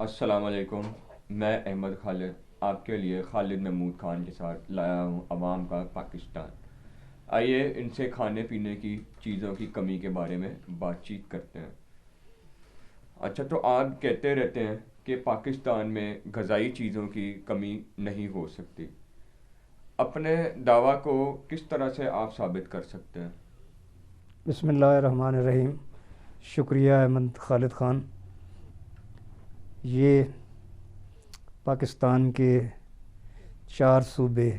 السلام علیکم۔ میں احمد خالد آپ کے لیے خالد محمود خان کے ساتھ لایا ہوں عوام کا پاکستان۔ آئیے ان سے کھانے پینے کی چیزوں کی کمی کے بارے میں بات چیت کرتے ہیں۔ اچھا، تو آپ کہتے رہتے ہیں کہ پاکستان میں غذائی چیزوں کی کمی نہیں ہو سکتی۔ اپنے دعویٰ کو کس طرح سے آپ ثابت کر سکتے ہیں؟ بسم اللہ الرحمن الرحیم۔ شکریہ احمد خالد خان۔ یہ پاکستان کے 4 صوبے،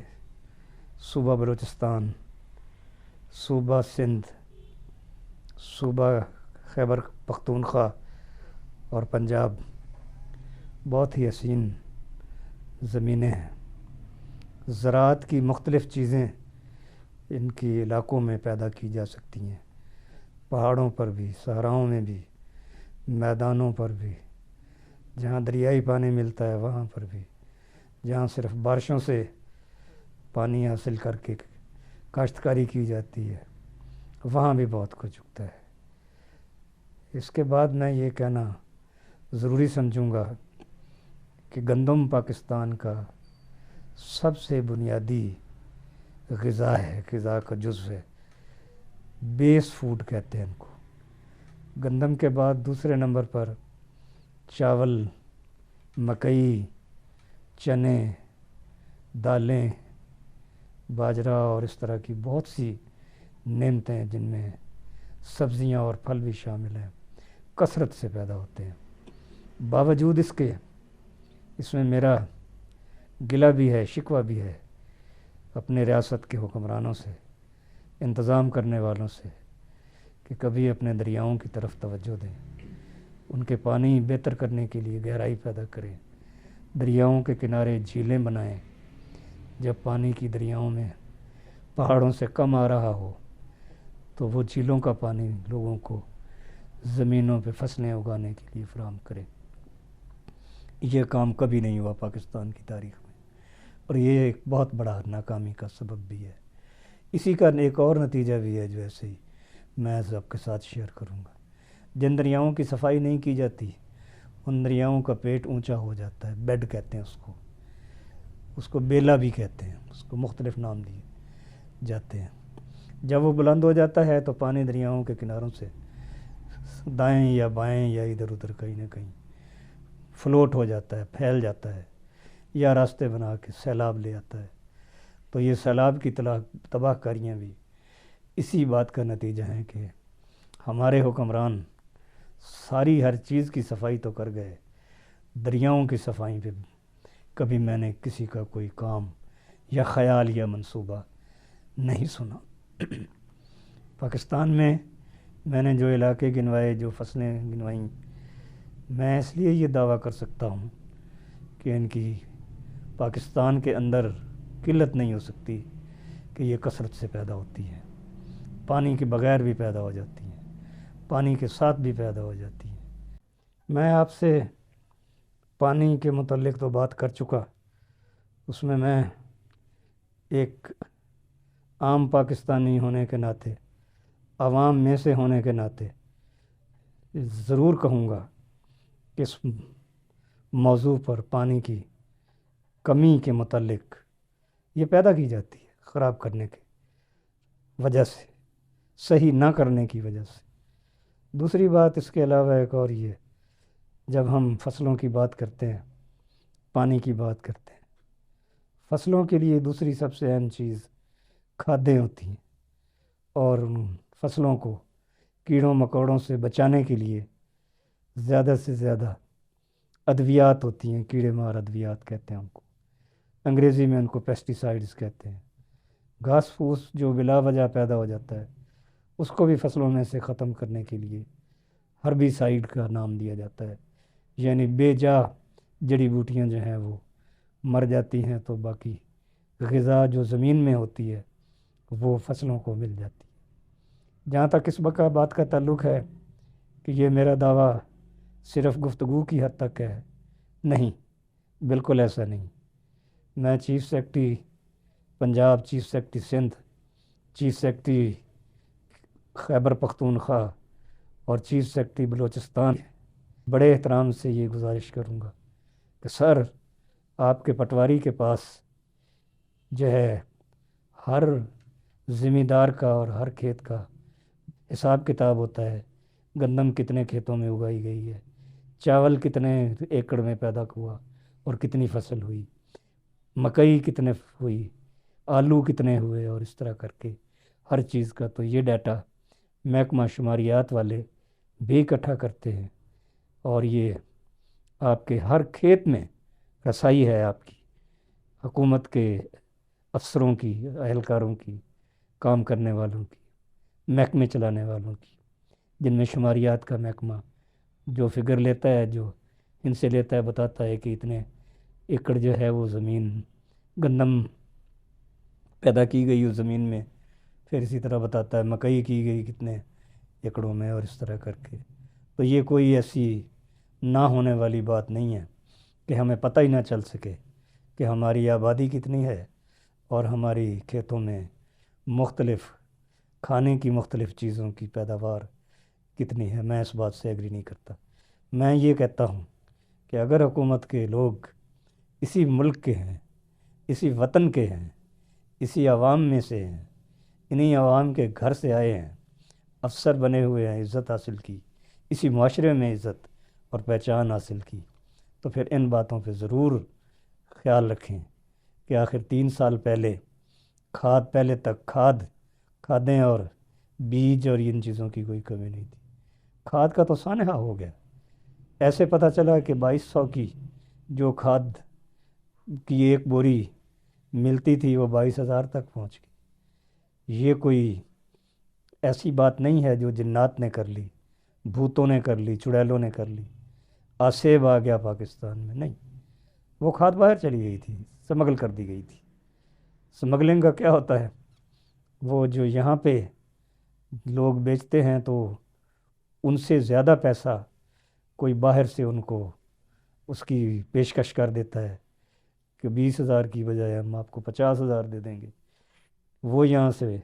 صوبہ بلوچستان، صوبہ سندھ، صوبہ خیبر پختونخوا اور پنجاب، بہت ہی حسین زمینیں ہیں۔ زراعت کی مختلف چیزیں ان کی علاقوں میں پیدا کی جا سکتی ہیں، پہاڑوں پر بھی، صحراؤں میں بھی، میدانوں پر بھی، جہاں دریائی پانی ملتا ہے وہاں پر بھی، جہاں صرف بارشوں سے پانی حاصل کر کے کاشتکاری کی جاتی ہے وہاں بھی بہت کچھ اگتا ہے۔ اس کے بعد میں یہ کہنا ضروری سمجھوں گا کہ گندم پاکستان کا سب سے بنیادی غذا ہے، غذا کا جزو ہے، بیس فوڈ کہتے ہیں ان کو۔ گندم کے بعد دوسرے نمبر پر چاول، مکئی، چنے، دالیں، باجرہ اور اس طرح کی بہت سی نعمتیں ہیں جن میں سبزیاں اور پھل بھی شامل ہیں، کثرت سے پیدا ہوتے ہیں۔ باوجود اس کے اس میں میرا گلہ بھی ہے، شکوہ بھی ہے اپنے ریاست کے حکمرانوں سے، انتظام کرنے والوں سے، کہ کبھی اپنے دریاؤں کی طرف توجہ دیں، ان کے پانی بہتر کرنے کے لیے گہرائی پیدا کریں، دریاؤں کے کنارے جھیلیں بنائیں۔ جب پانی کی دریاؤں میں پہاڑوں سے کم آ رہا ہو تو وہ جھیلوں کا پانی لوگوں کو زمینوں پہ فصلیں اگانے کے لیے فراہم کریں۔ یہ کام کبھی نہیں ہوا پاکستان کی تاریخ میں، اور یہ ایک بہت بڑا ناکامی کا سبب بھی ہے۔ اسی کا ایک اور نتیجہ بھی ہے جو ایسے ہی میں آپ کے ساتھ شیئر کروں گا۔ جن دریاؤں کی صفائی نہیں کی جاتی ان دریاؤں کا پیٹ اونچا ہو جاتا ہے، بیڈ کہتے ہیں اس کو بیلا بھی کہتے ہیں، اس کو مختلف نام دیے جاتے ہیں۔ جب وہ بلند ہو جاتا ہے تو پانی دریاؤں کے کناروں سے دائیں یا بائیں یا ادھر ادھر کہیں نہ کہیں فلوٹ ہو جاتا ہے، پھیل جاتا ہے، یا راستے بنا کے سیلاب لے آتا ہے۔ تو یہ سیلاب کی تباہ کاریاں بھی اسی بات کا نتیجہ ہیں کہ ہمارے حکمران ساری ہر چیز کی صفائی تو کر گئے، دریاؤں کی صفائی پہ کبھی میں نے کسی کا کوئی کام یا خیال یا منصوبہ نہیں سنا۔ پاکستان میں نے جو علاقے گنوائے، جو فصلیں گنوائیں، میں اس لیے یہ دعویٰ کر سکتا ہوں کہ ان کی پاکستان کے اندر قلت نہیں ہو سکتی کہ یہ کثرت سے پیدا ہوتی ہے، پانی کے بغیر بھی پیدا ہو جاتی ہیں، پانی کے ساتھ بھی پیدا ہو جاتی ہیں۔ میں آپ سے پانی کے متعلق تو بات کر چکا، اس میں ایک عام پاکستانی ہونے کے ناطے، عوام میں سے ہونے کے ناطے ضرور کہوں گا کہ اس موضوع پر پانی کی کمی کے متعلق یہ پیدا کی جاتی ہے خراب کرنے کی وجہ سے، صحیح نہ کرنے کی وجہ سے۔ دوسری بات اس کے علاوہ ایک اور یہ، جب ہم فصلوں کی بات کرتے ہیں، پانی کی بات کرتے ہیں، فصلوں کے لیے دوسری سب سے اہم چیز کھادیں ہوتی ہیں، اور ان فصلوں کو کیڑوں مکوڑوں سے بچانے کے لیے زیادہ سے زیادہ ادویات ہوتی ہیں، کیڑے مار ادویات کہتے ہیں ان کو، انگریزی میں ان کو پیسٹی سائیڈز کہتے ہیں۔ گھاس پھوس جو بلا وجہ پیدا ہو جاتا ہے اس کو بھی فصلوں میں سے ختم کرنے کے لیے ہربی سائیڈ کا نام دیا جاتا ہے، یعنی بے جا جڑی بوٹیاں جو ہیں وہ مر جاتی ہیں تو باقی غذا جو زمین میں ہوتی ہے وہ فصلوں کو مل جاتی ہے۔ جہاں تک اس بات کا تعلق ہے کہ یہ میرا دعویٰ صرف گفتگو کی حد تک ہے، نہیں، بالکل ایسا نہیں۔ میں chief secretary Punjab, chief secretary Sindh, chief secretary Khyber Pakhtunkhwa اور چیف سیکرٹری بلوچستان بڑے احترام سے یہ گزارش کروں گا کہ سر آپ کے پٹواری کے پاس جو ہے ہر ذمہ دار کا اور ہر کھیت کا حساب کتاب ہوتا ہے، گندم کتنے کھیتوں میں اگائی گئی ہے، چاول کتنے ایکڑ میں پیدا ہوا اور کتنی فصل ہوئی، مکئی کتنے ہوئی، آلو کتنے ہوئے، اور اس طرح کر کے ہر چیز کا تو یہ ڈیٹا محکمہ شماریات والے بھی اکٹھا کرتے ہیں، اور یہ آپ کے ہر کھیت میں رسائی ہے آپ کی حکومت کے افسروں کی، اہلکاروں کی، کام کرنے والوں کی، محکمے چلانے والوں کی، جن میں شماریات کا محکمہ جو فگر لیتا ہے، جو ان سے لیتا ہے، بتاتا ہے کہ اتنے ایکڑ جو ہے وہ زمین گندم پیدا کی گئی اس زمین میں، پھر اسی طرح بتاتا ہے مکئی کی گئی کتنے ایکڑوں میں، اور اس طرح کر کے تو یہ کوئی ایسی نہ ہونے والی بات نہیں ہے کہ ہمیں پتہ ہی نہ چل سکے کہ ہماری آبادی کتنی ہے اور ہماری کھیتوں میں مختلف کھانے کی مختلف چیزوں کی پیداوار کتنی ہے۔ میں اس بات سے ایگری نہیں کرتا۔ میں یہ کہتا ہوں کہ اگر حکومت کے لوگ اسی ملک کے ہیں، اسی وطن کے ہیں، اسی عوام میں سے ہیں، انہی عوام کے گھر سے آئے ہیں، افسر بنے ہوئے ہیں، عزت حاصل کی، اسی معاشرے میں عزت اور پہچان حاصل کی، تو پھر ان باتوں پہ ضرور خیال رکھیں کہ آخر 3 سال پہلے پہلے تک کھادیں اور بیج اور ان چیزوں کی کوئی کمی نہیں تھی۔ کھاد کا تو سانحہ ہو گیا، ایسے پتہ چلا کہ 2200 کی جو کھاد کی ایک بوری ملتی تھی وہ 22,000 تک پہنچ گئی۔ یہ کوئی ایسی بات نہیں ہے جو جنات نے کر لی، بھوتوں نے کر لی، چڑیلوں نے کر لی، آسیب آ گیا پاکستان میں، نہیں، وہ کھاد باہر چلی گئی تھی، سمگل کر دی گئی تھی۔ سمگلنگ کا کیا ہوتا ہے؟ وہ جو یہاں پہ لوگ بیچتے ہیں تو ان سے زیادہ پیسہ کوئی باہر سے ان کو اس کی پیشکش کر دیتا ہے کہ 20,000 کی بجائے ہم آپ کو 50,000 دے دیں گے۔ وہ یہاں سے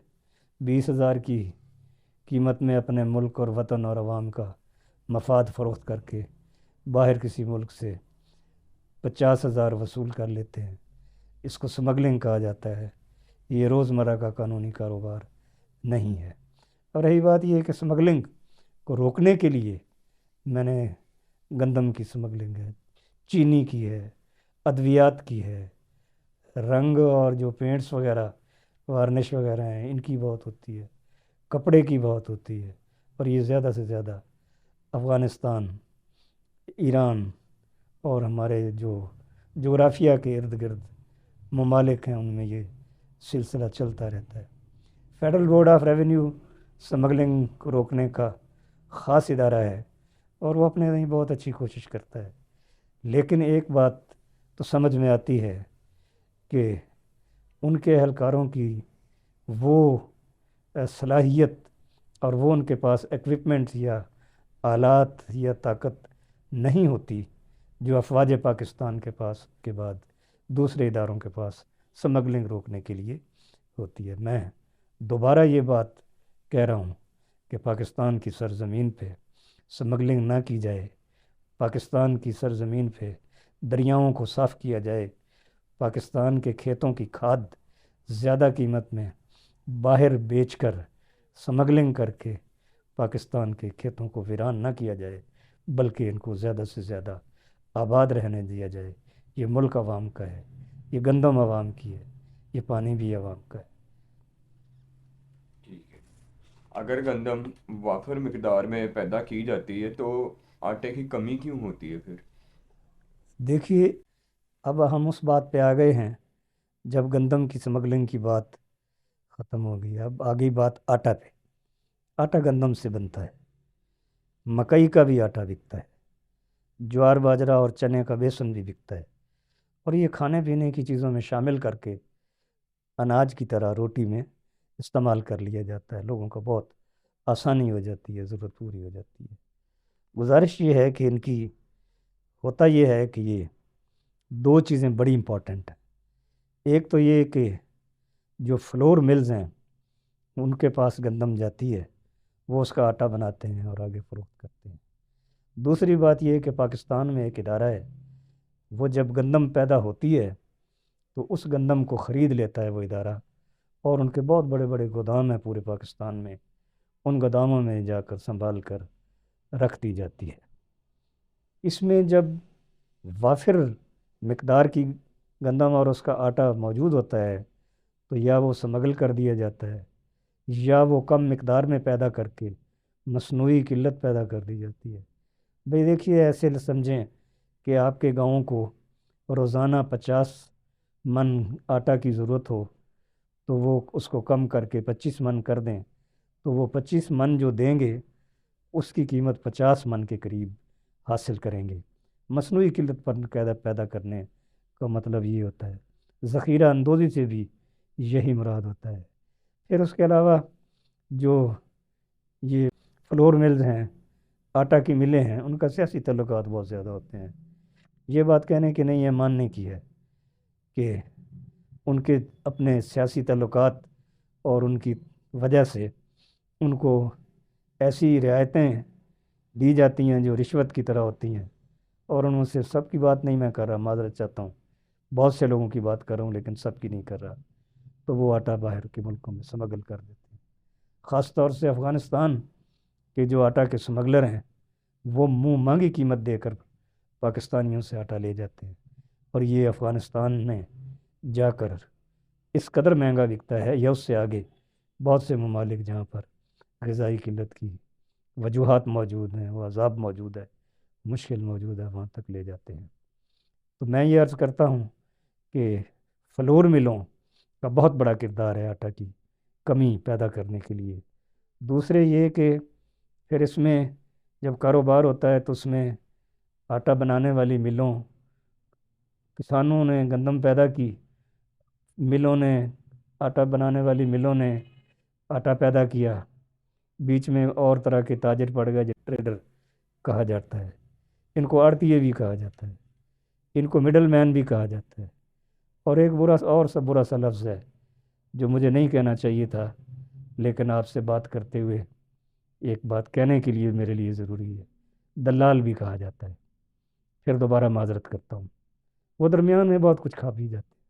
20,000 کی قیمت میں اپنے ملک اور وطن اور عوام کا مفاد فروخت کر کے باہر کسی ملک سے 50,000 وصول کر لیتے ہیں۔ اس کو سمگلنگ کہا جاتا ہے۔ یہ روزمرہ کا قانونی کاروبار نہیں ہے۔ اور رہی بات یہ ہے کہ سمگلنگ کو روکنے کے لیے میں نے گندم کی سمگلنگ ہے، چینی کی ہے، ادویات کی ہے، رنگ اور جو پینٹس وغیرہ وارنش وغیرہ ہیں ان کی بہت ہوتی ہے، کپڑے کی بہت ہوتی ہے، اور یہ زیادہ سے زیادہ افغانستان، ایران اور ہمارے جو جغرافیہ کے ارد گرد ممالک ہیں ان میں یہ سلسلہ چلتا رہتا ہے۔ Federal board of revenue smuggling کو روکنے کا خاص ادارہ ہے اور وہ اپنے نہیں بہت اچھی کوشش کرتا ہے، لیکن ایک بات تو سمجھ میں آتی ہے کہ ان کے اہلکاروں کی وہ صلاحیت اور وہ ان کے پاس ایکوپمنٹس یا آلات یا طاقت نہیں ہوتی جو افواج پاکستان کے پاس کے بعد دوسرے اداروں کے پاس سمگلنگ روکنے کے لیے ہوتی ہے۔ میں دوبارہ یہ بات کہہ رہا ہوں کہ پاکستان کی سرزمین پہ سمگلنگ نہ کی جائے، پاکستان کی سرزمین پہ دریاؤں کو صاف کیا جائے، پاکستان کے کھیتوں کی کھاد زیادہ قیمت میں باہر بیچ کر سمگلنگ کر کے پاکستان کے کھیتوں کو ویران نہ کیا جائے، بلکہ ان کو زیادہ سے زیادہ آباد رہنے دیا جائے۔ یہ ملک عوام کا ہے، یہ گندم عوام کی ہے، یہ پانی بھی عوام کا ہے۔ ٹھیک ہے، اگر گندم وافر مقدار میں پیدا کی جاتی ہے تو آٹے کی کمی کیوں ہوتی ہے پھر؟ دیکھیے، اب ہم اس بات پہ آ گئے ہیں جب گندم کی سمگلنگ کی بات ختم ہو گئی، اب آ گئی بات آٹا پہ۔ آٹا گندم سے بنتا ہے، مکئی کا بھی آٹا بکتا ہے، جوار باجرہ اور چنے کا بیسن بھی بکتا ہے، اور یہ کھانے پینے کی چیزوں میں شامل کر کے اناج کی طرح روٹی میں استعمال کر لیا جاتا ہے۔ لوگوں کو بہت آسانی ہو جاتی ہے، ضرورت پوری ہو جاتی ہے۔ گزارش یہ ہے کہ ان کی ہوتا یہ ہے کہ یہ دو چیزیں بڑی امپورٹنٹ ہیں۔ ایک تو یہ کہ جو فلور ملز ہیں ان کے پاس گندم جاتی ہے، وہ اس کا آٹا بناتے ہیں اور آگے فروخت کرتے ہیں۔ دوسری بات یہ ہے کہ پاکستان میں ایک ادارہ ہے وہ جب گندم پیدا ہوتی ہے تو اس گندم کو خرید لیتا ہے وہ ادارہ، اور ان کے بہت بڑے بڑے گودام ہیں پورے پاکستان میں، ان گوداموں میں جا کر سنبھال کر رکھ دی جاتی ہے۔ اس میں جب وافر مقدار کی گندم اور اس کا آٹا موجود ہوتا ہے تو یا وہ سمگل کر دیا جاتا ہے یا وہ کم مقدار میں پیدا کر کے مصنوعی قلت پیدا کر دی جاتی ہے۔ بھئی دیکھیے، ایسے سمجھیں کہ آپ کے گاؤں کو روزانہ 50 من آٹا کی ضرورت ہو تو وہ اس کو کم کر کے 25 من کر دیں، تو وہ 25 من جو دیں گے اس کی قیمت 50 من کے قریب حاصل کریں گے۔ مصنوعی قلت پر پیدا کرنے کا مطلب یہ ہوتا ہے۔ ذخیرہ اندوزی سے بھی یہی مراد ہوتا ہے۔ پھر اس کے علاوہ جو یہ فلور ملز ہیں، آٹا کی ملیں ہیں، ان کا سیاسی تعلقات بہت زیادہ ہوتے ہیں۔ یہ بات کہنے کی نہیں ہے، ماننے کی ہے کہ ان کے اپنے سیاسی تعلقات اور ان کی وجہ سے ان کو ایسی رعایتیں دی جاتی ہیں جو رشوت کی طرح ہوتی ہیں، اور ان میں سے سب کی بات نہیں میں کر رہا، معذرت چاہتا ہوں، بہت سے لوگوں کی بات کر رہا ہوں لیکن سب کی نہیں کر رہا، تو وہ آٹا باہر کے ملکوں میں سمگل کر دیتے ہیں۔ خاص طور سے افغانستان کے جو آٹا کے سمگلر ہیں وہ منہ مانگی قیمت دے کر پاکستانیوں سے آٹا لے جاتے ہیں، اور یہ افغانستان میں جا کر اس قدر مہنگا بکتا ہے یا اس سے آگے بہت سے ممالک جہاں پر غذائی قلت کی وجوہات موجود ہیں، وہ عذاب موجود ہے، مشکل موجود ہے، وہاں تک لے جاتے ہیں۔ تو میں یہ عرض کرتا ہوں کہ فلور ملوں کا بہت بڑا کردار ہے آٹا کی کمی پیدا کرنے کے لیے۔ دوسرے یہ کہ پھر اس میں جب کاروبار ہوتا ہے تو اس میں آٹا بنانے والی ملوں، کسانوں نے گندم پیدا کی، ملوں نے آٹا بنانے والی ملوں نے آٹا پیدا کیا، بیچ میں اور طرح کے تاجر پڑ گئے جو ٹریڈر کہا جاتا ہے، ان کو آڑتیے بھی کہا جاتا ہے، ان کو مڈل مین بھی کہا جاتا ہے، اور ایک برا سا لفظ ہے جو مجھے نہیں کہنا چاہیے تھا لیکن آپ سے بات کرتے ہوئے ایک بات کہنے کے لیے میرے لیے ضروری ہے، دلال بھی کہا جاتا ہے۔ پھر دوبارہ معذرت کرتا ہوں، وہ درمیان میں بہت کچھ کھا پی جاتے ہیں،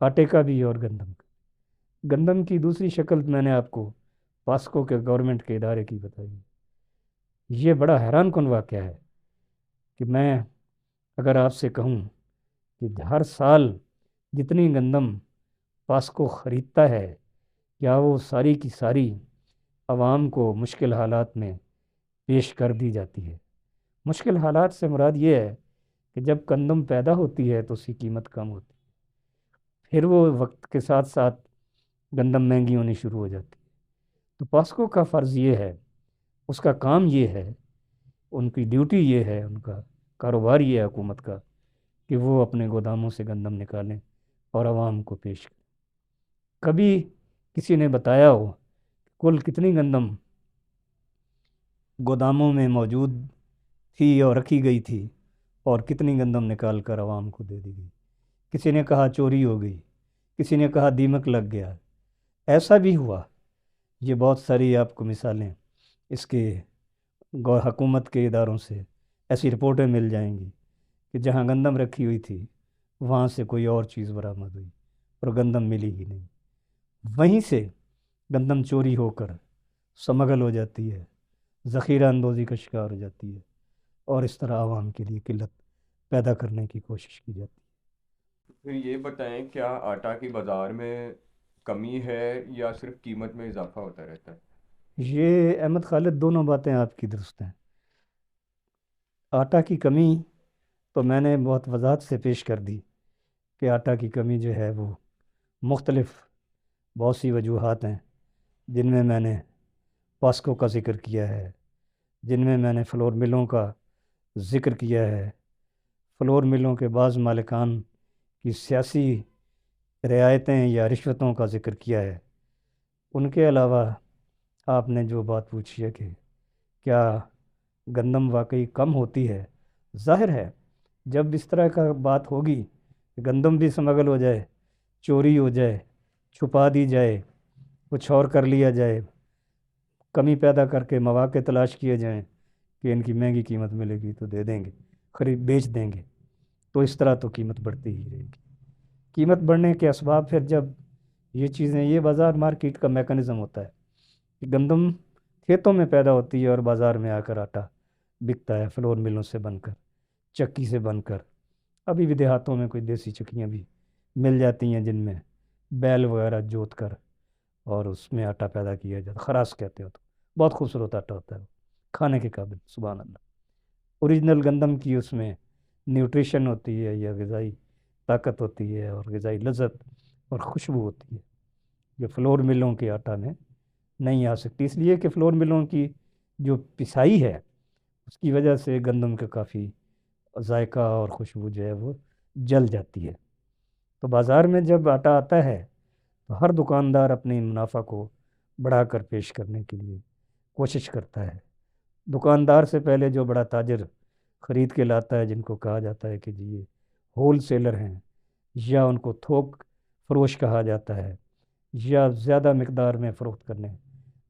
آٹے کا بھی اور گندم کا۔ گندم کی دوسری شکل میں نے آپ کو پاسکو کے گورنمنٹ کے ادارے کی بتائی۔ یہ بڑا حیران کن واقعہ ہے کہ میں اگر آپ سے کہوں کہ ہر سال جتنی گندم پاسکو خریدتا ہے کیا وہ ساری کی ساری عوام کو مشکل حالات میں پیش کر دی جاتی ہے۔ مشکل حالات سے مراد یہ ہے کہ جب گندم پیدا ہوتی ہے تو اس کی قیمت کم ہوتی ہے، پھر وہ وقت کے ساتھ ساتھ گندم مہنگی ہونی شروع ہو جاتی ہے۔ تو پاسکو کا فرض یہ ہے، اس کا کام یہ ہے، ان کی ڈیوٹی یہ ہے، ان کا کاروبار یہ ہے حکومت کا کہ وہ اپنے گوداموں سے گندم نکالیں اور عوام کو پیش کریں۔ کبھی کسی نے بتایا ہو کل کتنی گندم گوداموں میں موجود تھی اور رکھی گئی تھی اور کتنی گندم نکال کر عوام کو دے دی گئی؟ کسی نے کہا چوری ہو گئی، کسی نے کہا دیمک لگ گیا۔ ایسا بھی ہوا، یہ بہت ساری آپ کو مثالیں اس کے حکومت کے اداروں سے ایسی رپورٹیں مل جائیں گی کہ جہاں گندم رکھی ہوئی تھی وہاں سے کوئی اور چیز برآمد ہوئی اور گندم ملی ہی نہیں، وہیں سے گندم چوری ہو کر سمگل ہو جاتی ہے، ذخیرہ اندوزی کا شکار ہو جاتی ہے، اور اس طرح عوام کے لیے قلت پیدا کرنے کی کوشش کی جاتی ہے۔ پھر یہ بتائیں، کیا آٹا کی بازار میں کمی ہے یا صرف قیمت میں اضافہ ہوتا رہتا ہے؟ یہ احمد خالد دونوں باتیں آپ کی درست ہیں۔ آٹا کی کمی تو میں نے بہت وضاحت سے پیش کر دی کہ آٹا کی کمی جو ہے وہ مختلف بہت سی وجوہات ہیں، جن میں نے پاسکو کا ذکر کیا ہے، جن میں نے فلور ملوں کا ذکر کیا ہے، فلور ملوں کے بعض مالکان کی سیاسی رعایتیں یا رشوتوں کا ذکر کیا ہے۔ ان کے علاوہ آپ نے جو بات پوچھی ہے کہ کیا گندم واقعی کم ہوتی ہے، ظاہر ہے جب اس طرح کا بات ہوگی کہ گندم بھی سمگل ہو جائے، چوری ہو جائے، چھپا دی جائے، کچھ اور کر لیا جائے، کمی پیدا کر کے مواقع تلاش کیے جائیں کہ ان کی مہنگی قیمت ملے گی تو دے دیں گے، بیچ دیں گے، تو اس طرح تو قیمت بڑھتی ہی رہے گی۔ قیمت بڑھنے کے اسباب پھر جب یہ چیزیں، یہ بازار مارکیٹ کا میکانزم ہوتا ہے کہ گندم کھیتوں میں پیدا ہوتی ہے اور بازار میں آ کر آٹا بکتا ہے فلور ملوں سے بن کر، چکی سے بن کر۔ ابھی بھی دیہاتوں میں کوئی دیسی چکیاں بھی مل جاتی ہیں جن میں بیل وغیرہ جوت کر اور اس میں آٹا پیدا کیا جاتا، خراس کہتے ہو، تو بہت خوبصورت آٹا ہوتا ہے وہ، کھانے کے قابل، سبحان اللہ۔ اوریجنل گندم کی اس میں نیوٹریشن ہوتی ہے یا غذائی طاقت ہوتی ہے اور غذائی لذت اور خوشبو ہوتی ہے، جو فلور ملوں کے آٹا میں نہیں آ سکتی، اس لیے کہ فلور ملوں کی جو پسائی ہے اس کی وجہ سے گندم کا کافی ذائقہ اور خوشبو جو ہے وہ جل جاتی ہے۔ تو بازار میں جب آٹا آتا ہے تو ہر دکاندار اپنی منافع کو بڑھا کر پیش کرنے کے لیے کوشش کرتا ہے۔ دکاندار سے پہلے جو بڑا تاجر خرید کے لاتا ہے، جن کو کہا جاتا ہے کہ جی یہ ہول سیلر ہیں، یا ان کو تھوک فروش کہا جاتا ہے، یا زیادہ مقدار میں فروخت کرنے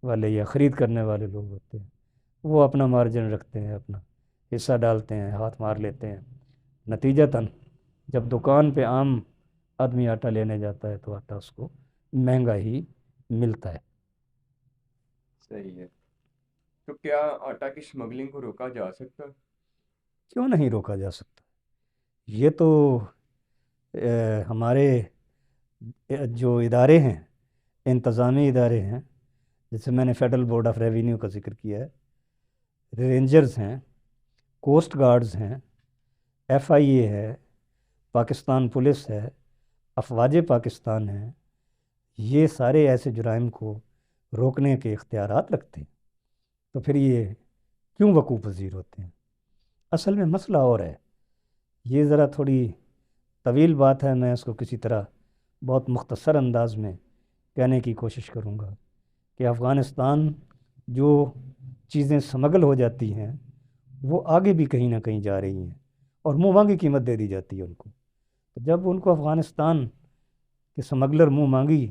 والے یا خرید کرنے والے لوگ ہوتے ہیں، وہ اپنا مارجن رکھتے ہیں، اپنا حصہ ڈالتے ہیں، ہاتھ مار لیتے ہیں۔ نتیجتاً جب دکان پہ عام آدمی آٹا لینے جاتا ہے تو آٹا اس کو مہنگا ہی ملتا ہے۔ صحیح ہے۔ تو کیا آٹا کی اسمگلنگ کو روکا جا سکتا؟ کیوں نہیں روکا جا سکتا؟ یہ تو ہمارے جو ادارے ہیں، انتظامی ادارے ہیں، جیسے میں نے فیڈرل بورڈ آف ریونیو کا ذکر کیا ہے، رینجرز ہیں، کوسٹ گارڈز ہیں، ایف آئی اے ہے، پاکستان پولیس ہے، افواج پاکستان ہیں، یہ سارے ایسے جرائم کو روکنے کے اختیارات رکھتے ہیں، تو پھر یہ کیوں وقوع پذیر ہوتے ہیں؟ اصل میں مسئلہ اور ہے، یہ ذرا تھوڑی طویل بات ہے، میں اس کو کسی طرح بہت مختصر انداز میں کہنے کی کوشش کروں گا کہ افغانستان جو چیزیں سمگل ہو جاتی ہیں وہ آگے بھی کہیں نہ کہیں جا رہی ہیں اور منہ مانگی قیمت دے دی جاتی ہے ان کو۔ تو جب ان کو افغانستان کے سمگلر منہ مانگی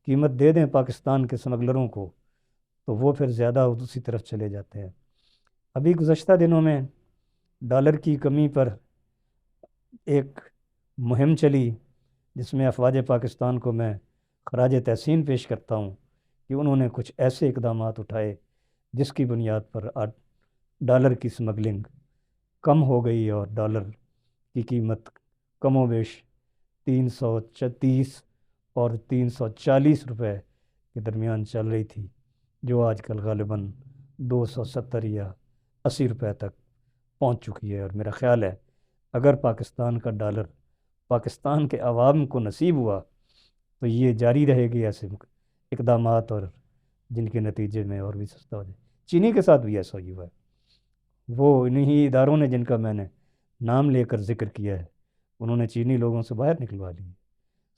قیمت دے دیں پاکستان کے سمگلروں کو، تو وہ پھر زیادہ اسی طرف چلے جاتے ہیں۔ ابھی گزشتہ دنوں میں ڈالر کی کمی پر ایک مہم چلی، جس میں افواج پاکستان کو میں خراج تحسین پیش کرتا ہوں کہ انہوں نے کچھ ایسے اقدامات اٹھائے جس کی بنیاد پر ڈالر کی سمگلنگ کم ہو گئی اور ڈالر کی قیمت کم و بیش 330 اور 340 روپے کے درمیان چل رہی تھی، جو آج کل غالباً 270 یا 80 روپے تک پہنچ چکی ہے۔ اور میرا خیال ہے اگر پاکستان کا ڈالر پاکستان کے عوام کو نصیب ہوا تو یہ جاری رہے گی ایسے اقدامات، اور جن کے نتیجے میں اور بھی سستا ہو جائے۔ چینی کے ساتھ بھی ایسا ہی ہوا ہے، وہ انہی اداروں نے جن کا میں نے نام لے کر ذکر کیا ہے، انہوں نے چینی لوگوں سے باہر نکلوا لی،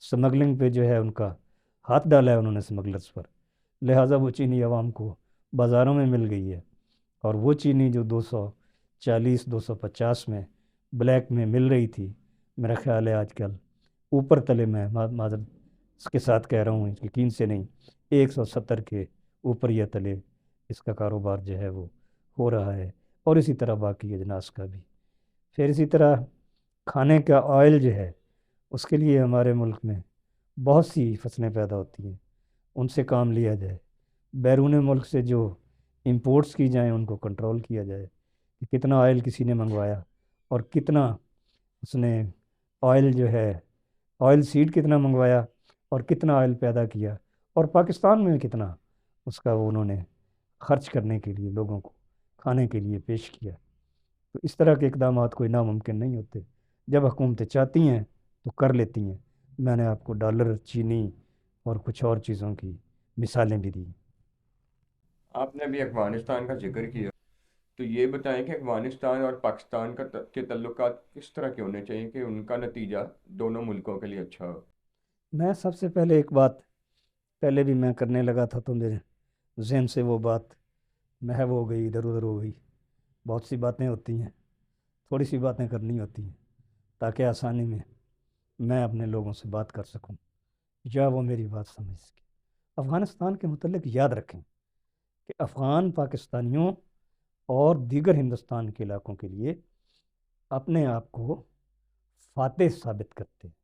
سمگلنگ پہ جو ہے ان کا ہاتھ ڈالا ہے انہوں نے سمگلرز پر، لہٰذا وہ چینی عوام کو بازاروں میں مل گئی ہے، اور وہ چینی جو 240 250 میں بلیک میں مل رہی تھی، میرا خیال ہے آج کل اوپر تلے، میں معذرت اس کے ساتھ کہہ رہا ہوں، یقین سے نہیں، 170 کے اوپر یا تلے اس کا کاروبار جو ہے وہ ہو رہا ہے، اور اسی طرح باقی اجناس کا بھی۔ پھر اسی طرح کھانے کا آئل جو ہے، اس کے لیے ہمارے ملک میں بہت سی فصلیں پیدا ہوتی ہیں، ان سے کام لیا جائے، بیرون ملک سے جو امپورٹس کی جائیں ان کو کنٹرول کیا جائے کہ کتنا آئل کسی نے منگوایا اور کتنا اس نے آئل جو ہے، آئل سیڈ کتنا منگوایا اور کتنا آئل پیدا کیا، اور پاکستان میں کتنا اس کا وہ انہوں نے خرچ کرنے کے لیے لوگوں کو کھانے کے لیے پیش کیا۔ تو اس طرح کے اقدامات کوئی ناممکن نہیں ہوتے، جب حکومتیں چاہتی ہیں تو کر لیتی ہیں۔ میں نے آپ کو ڈالر، چینی اور کچھ اور چیزوں کی مثالیں بھی دی۔ آپ نے ابھی افغانستان کا ذکر کیا، تو یہ بتائیں کہ افغانستان اور پاکستان کے تعلقات کس طرح کے ہونے چاہیے کہ ان کا نتیجہ دونوں ملکوں کے لیے اچھا ہو؟ میں سب سے پہلے ایک بات پہلے بھی میں کرنے لگا تھا تو میرے ذہن سے وہ بات محو ہو گئی، ادھر ادھر ہو گئی۔ بہت سی باتیں ہوتی ہیں، تھوڑی سی باتیں کرنی ہوتی ہیں تاکہ آسانی میں اپنے لوگوں سے بات کر سکوں یا وہ میری بات سمجھ سکے۔ افغانستان کے متعلق یاد رکھیں کہ افغان پاکستانیوں اور دیگر ہندوستان کے علاقوں کے لیے اپنے آپ کو فاتح ثابت کرتے ہیں۔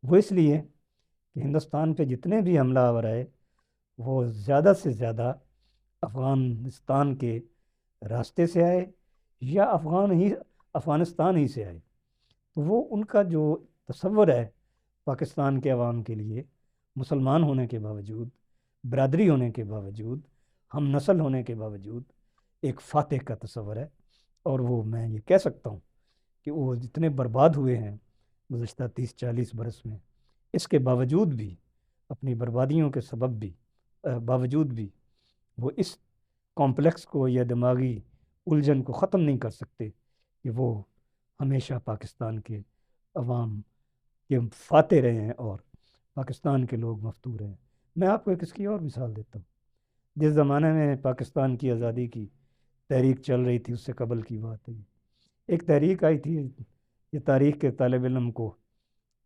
وہ اس لیے کہ ہندوستان پہ جتنے بھی حملہ آور آئے وہ زیادہ سے زیادہ افغانستان کے راستے سے آئے یا افغانستان ہی سے آئے۔ تو وہ ان کا جو تصور ہے پاکستان کے عوام کے لیے، مسلمان ہونے کے باوجود، برادری ہونے کے باوجود، ہم نسل ہونے کے باوجود ایک فاتح کا تصور ہے۔ اور وہ میں یہ کہہ سکتا ہوں کہ وہ جتنے برباد ہوئے ہیں گزشتہ 30-40 برس میں، اس کے باوجود بھی، اپنی بربادیوں کے سبب بھی باوجود بھی وہ اس کمپلیکس کو یا دماغی الجھن کو ختم نہیں کر سکتے کہ وہ ہمیشہ پاکستان کے عوام کے فاتح رہے ہیں اور پاکستان کے لوگ مفتور ہیں۔ میں آپ کو ایک اس کی اور مثال دیتا ہوں۔ جس زمانے میں پاکستان کی آزادی کی تحریک چل رہی تھی، اس سے قبل کی بات ہے، ایک تحریک آئی تھی، یہ تاریخ کے طالب علم کو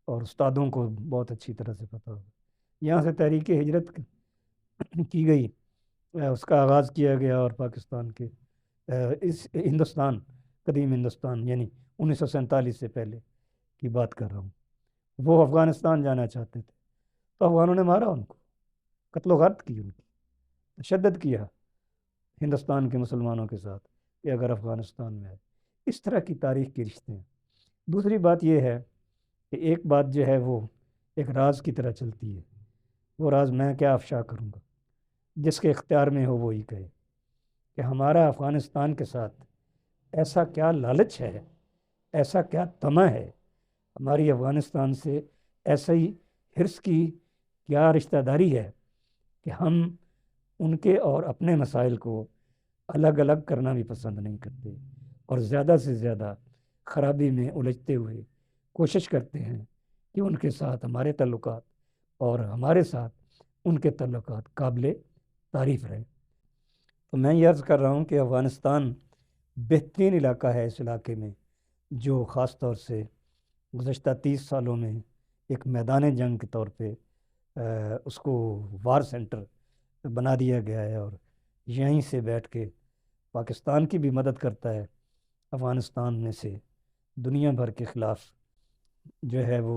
اور استادوں کو بہت اچھی طرح سے پتہ ہوگا۔ یہاں سے تحریک ہجرت کی گئی، اس کا آغاز کیا گیا، اور پاکستان کے اس ہندوستان، قدیم ہندوستان یعنی 1947 سے پہلے کی بات کر رہا ہوں، وہ افغانستان جانا چاہتے تھے، تو افغانوں نے مارا ان کو، قتل و غارت کی، ان کی تشدد کیا ہندوستان کے مسلمانوں کے ساتھ کہ اگر افغانستان میں آئے۔ اس طرح کی تاریخ کے رشتے ہیں۔ دوسری بات یہ ہے کہ ایک بات جو ہے وہ ایک راز کی طرح چلتی ہے، وہ راز میں کیا افشا کروں گا، جس کے اختیار میں ہو وہی کہے کہ ہمارا افغانستان کے ساتھ ایسا کیا لالچ ہے، ایسا کیا طمع ہے، ہماری افغانستان سے ایسا ہی حرص کی کیا رشتہ داری ہے کہ ہم ان کے اور اپنے مسائل کو الگ الگ کرنا بھی پسند نہیں کرتے، اور زیادہ سے زیادہ خرابی میں الجھتے ہوئے کوشش کرتے ہیں کہ ان کے ساتھ ہمارے تعلقات اور ہمارے ساتھ ان کے تعلقات قابل تعریف رہیں۔ تو میں یہ عرض کر رہا ہوں کہ افغانستان بہترین علاقہ ہے اس علاقے میں، جو خاص طور سے گزشتہ 30 سالوں میں ایک میدان جنگ کے طور پہ اس کو وار سینٹر بنا دیا گیا ہے، اور یہیں سے بیٹھ کے پاکستان کی بھی مدد کرتا ہے۔ افغانستان میں سے دنیا بھر کے خلاف جو ہے وہ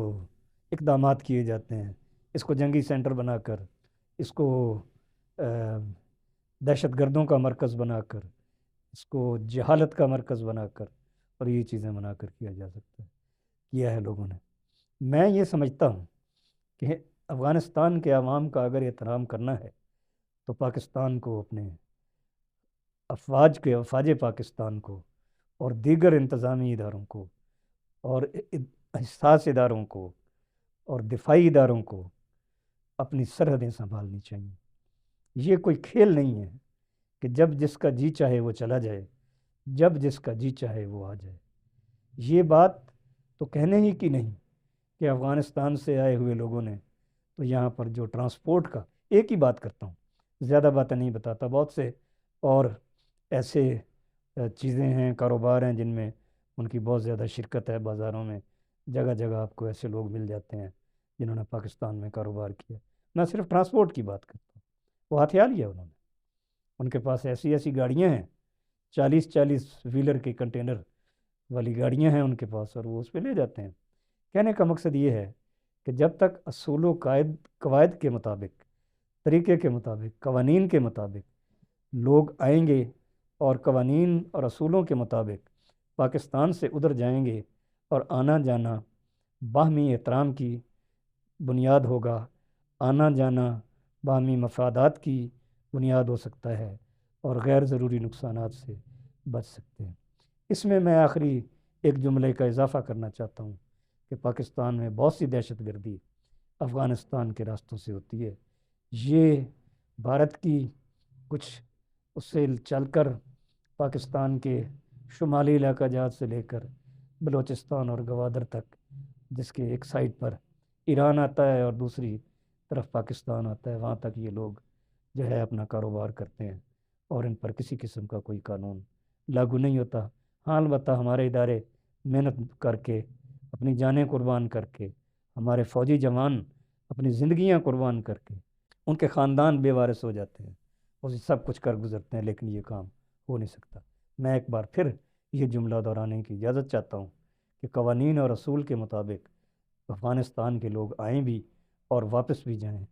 اقدامات کیے جاتے ہیں، اس کو جنگی سینٹر بنا کر، اس کو دہشت گردوں کا مرکز بنا کر، اس کو جہالت کا مرکز بنا کر، اور یہ چیزیں بنا کر کیا جا سکتا ہے، کیا ہے لوگوں نے۔ میں یہ سمجھتا ہوں کہ افغانستان کے عوام کا اگر احترام کرنا ہے تو پاکستان کو، اپنے افواج پاکستان کو اور دیگر انتظامی اداروں کو اور حساس اداروں کو اور دفاعی اداروں کو اپنی سرحدیں سنبھالنی چاہیے۔ یہ کوئی کھیل نہیں ہے کہ جب جس کا جی چاہے وہ چلا جائے، جب جس کا جی چاہے وہ آ جائے۔ یہ بات تو کہنے ہی کی نہیں کہ افغانستان سے آئے ہوئے لوگوں نے تو یہاں پر جو ٹرانسپورٹ کا، ایک ہی بات کرتا ہوں، زیادہ باتیں نہیں بتاتا، بہت سے اور ایسے چیزیں ہیں، کاروبار ہیں جن میں ان کی بہت زیادہ شرکت ہے، بازاروں میں جگہ جگہ آپ کو ایسے لوگ مل جاتے ہیں جنہوں نے پاکستان میں کاروبار کیا۔ میں صرف ٹرانسپورٹ کی بات کرتا ہوں، وہ ہتھیار لیا انہوں نے، ان کے پاس ایسی ایسی گاڑیاں ہیں، 40 ویلر کے کنٹینر والی گاڑیاں ہیں ان کے پاس، اور وہ اس پہ لے جاتے ہیں۔ کہنے کا مقصد یہ ہے کہ جب تک اصول و قواعد کے مطابق، طریقے کے مطابق، قوانین کے مطابق لوگ آئیں گے اور قوانین اور اصولوں کے مطابق پاکستان سے ادھر جائیں گے، اور آنا جانا باہمی احترام کی بنیاد ہوگا، آنا جانا باہمی مفادات کی بنیاد ہو سکتا ہے، اور غیر ضروری نقصانات سے بچ سکتے ہیں۔ اس میں آخری ایک جملے کا اضافہ کرنا چاہتا ہوں کہ پاکستان میں بہت سی دہشت گردی افغانستان کے راستوں سے ہوتی ہے۔ یہ بھارت کی کچھ اس سے چل کر پاکستان کے شمالی علاقہ جات سے لے کر بلوچستان اور گوادر تک، جس کے ایک سائڈ پر ایران آتا ہے اور دوسری طرف پاکستان آتا ہے، وہاں تک یہ لوگ جو ہے اپنا کاروبار کرتے ہیں، اور ان پر کسی قسم کا کوئی قانون لاگو نہیں ہوتا۔ ہاں البتہ ہمارے ادارے محنت کر کے، اپنی جانیں قربان کر کے، ہمارے فوجی جوان اپنی زندگیاں قربان کر کے، ان کے خاندان بے وارث ہو جاتے ہیں، وہ سب کچھ کر گزرتے ہیں، لیکن یہ کام ہو نہیں سکتا۔ میں ایک بار پھر یہ جملہ دہرانے کی اجازت چاہتا ہوں کہ قوانین اور اصول کے مطابق افغانستان کے لوگ آئیں بھی اور واپس بھی جائیں،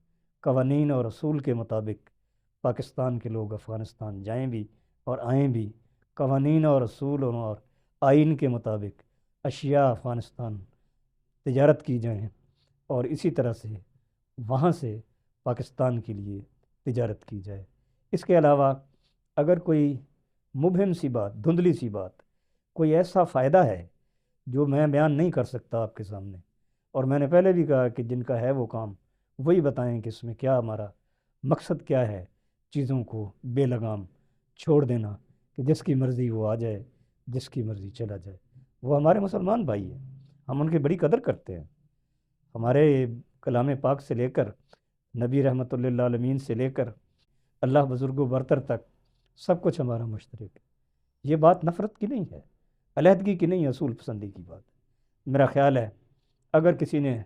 قوانین اور اصول کے مطابق پاکستان کے لوگ افغانستان جائیں بھی اور آئیں بھی، قوانین اور اصول اور آئین کے مطابق اشیاء افغانستان تجارت کی جائیں اور اسی طرح سے وہاں سے پاکستان کے لیے تجارت کی جائے۔ اس کے علاوہ اگر کوئی مبہم سی بات، دھندلی سی بات، کوئی ایسا فائدہ ہے جو میں بیان نہیں کر سکتا آپ کے سامنے، اور میں نے پہلے بھی کہا کہ جن کا ہے وہ کام وہی بتائیں کہ اس میں کیا ہمارا مقصد کیا ہے، چیزوں کو بے لگام چھوڑ دینا کہ جس کی مرضی وہ آ جائے، جس کی مرضی چلا جائے۔ وہ ہمارے مسلمان بھائی ہیں، ہم ان کی بڑی قدر کرتے ہیں۔ ہمارے کلام پاک سے لے کر نبی رحمۃ اللہ عالمین سے لے کر اللہ بزرگ و برتر تک سب کچھ ہمارا مشترک ہے۔ یہ بات نفرت کی نہیں ہے، علیحدگی کی نہیں ہے، اصول پسندی کی بات ہے۔ میرا خیال ہے اگر کسی نے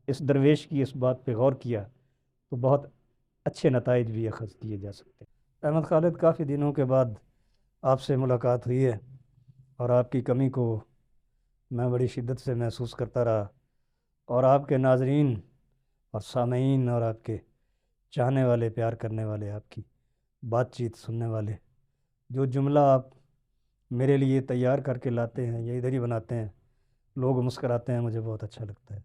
اس درویش کی اس بات پہ غور کیا تو بہت اچھے نتائج بھی اخذ کیے جا سکتے ہیں۔ احمد خالد، کافی دنوں کے بعد آپ سے ملاقات ہوئی ہے اور آپ کی کمی کو میں بڑی شدت سے محسوس کرتا رہا، اور آپ کے ناظرین اور سامعین اور آپ کے چاہنے والے، پیار کرنے والے، آپ کی بات چیت سننے والے، جو جملہ آپ میرے لیے تیار کر کے لاتے ہیں یا ادھر ہی بناتے ہیں، لوگ مسکراتے ہیں، مجھے بہت اچھا لگتا ہے۔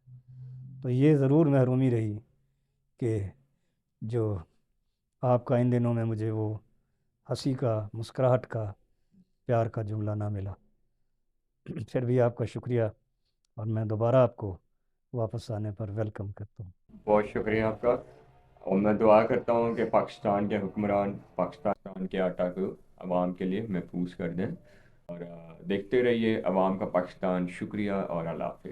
تو یہ ضرور محرومی رہی کہ جو آپ کا ان دنوں میں مجھے وہ ہنسی کا، مسکراہٹ کا، پیار کا جملہ نہ ملا۔ پھر بھی آپ کا شکریہ، اور میں دوبارہ آپ کو واپس آنے پر ویلکم کرتا ہوں۔ بہت شکریہ آپ کا، اور میں دعا کرتا ہوں کہ پاکستان کے حکمران پاکستان کے آٹا کو عوام کے لیے محفوظ کر دیں، اور دیکھتے رہیے عوام کا پاکستان۔ شکریہ اور اللہ حافظ۔